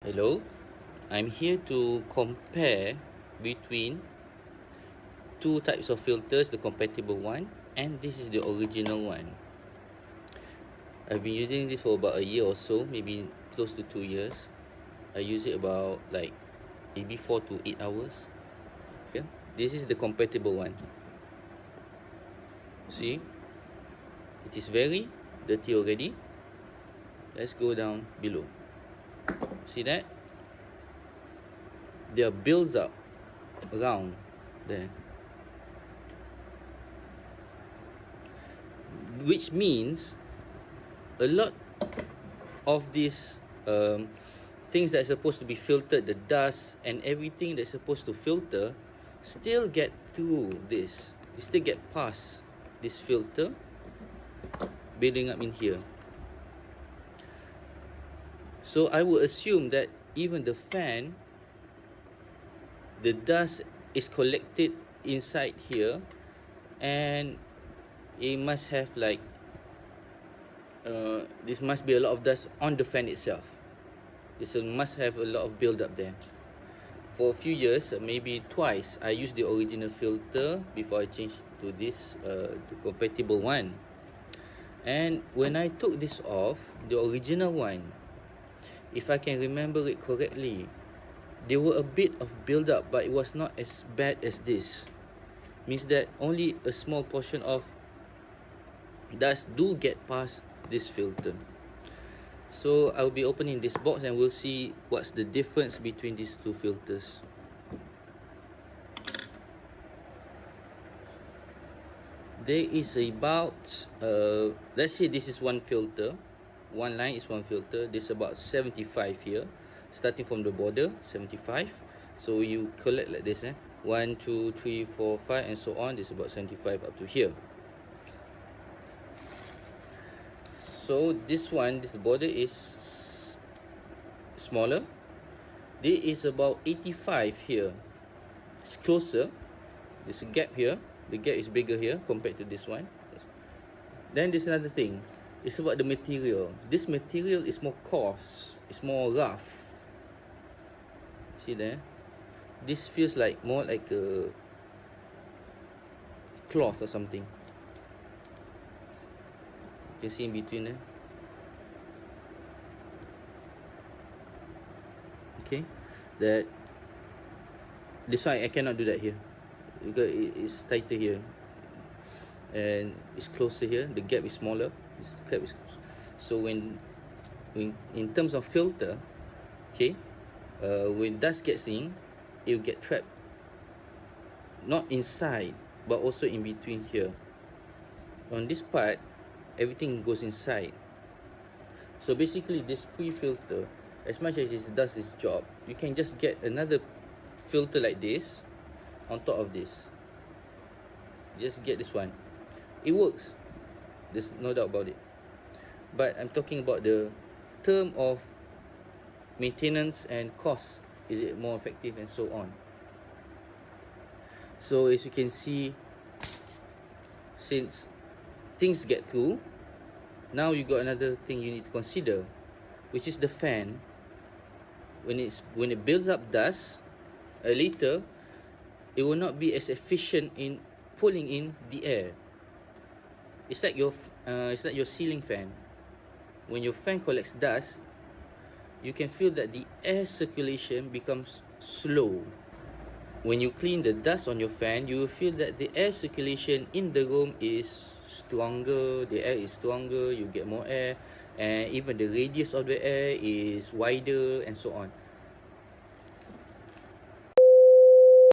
Hello, I'm here to compare between two types of filters, the compatible one and this is the original one. I've been using this for about a year or so, maybe close to 2 years. I use it about like maybe 4 to 8 hours. Yeah, this is the compatible one. See, it is very dirty already. Let's go down below. See that? There are builds up around there, which means a lot of these things that are supposed to be filtered, the dust and everything that's supposed to filter, still get through this. You still get past this filter, building up in here. So I would assume that even the fan, the dust is collected inside here, and it must have like this must be a lot of dust on the fan itself. This must have a lot of build up there. For a few years, maybe twice, I used the original filter before I changed to this the compatible one. And when I took this off, the original one, if I can remember it correctly, there were a bit of build up, but it was not as bad as this. Means that only a small portion of dust do get past this filter. So I'll be opening this box and we'll see what's the difference between these two filters. There is about let's say this is one filter, one line is one filter. There's about 75 here, starting from the border, 75. So you collect like this, 1 2 3 4 5 and so on. There's about 75 up to here. So this one, this border is smaller. There is about 85 here. It's closer. There's a gap here. The gap is bigger here compared to this one. Then there's another thing. It's about the material. This material is more coarse. It's more rough. See there? This feels like more like a cloth or something. You can see in between there. Okay, that this one I cannot do that here because it's tighter here and it's closer here. The gap is smaller. This gap is closer. So when in terms of filter, okay, when dust gets in, it will get trapped not inside but also in between here. On this part, everything goes inside. So basically this pre-filter, as much as it does its job, you can just get another filter like this on top of this. Just get this one. It works, there's no doubt about it. But I'm talking about the term of maintenance and cost. Is it more effective and so on? So as you can see, since things get through, now you got another thing you need to consider, which is the fan. When it builds up dust, later it will not be as efficient in pulling in the air. It's like your ceiling fan. When your fan collects dust, you can feel that the air circulation becomes slow. When you clean the dust on your fan, you will feel that the air circulation in the room is stronger. The air is stronger, you get more air, and even the radius of the air is wider and so on.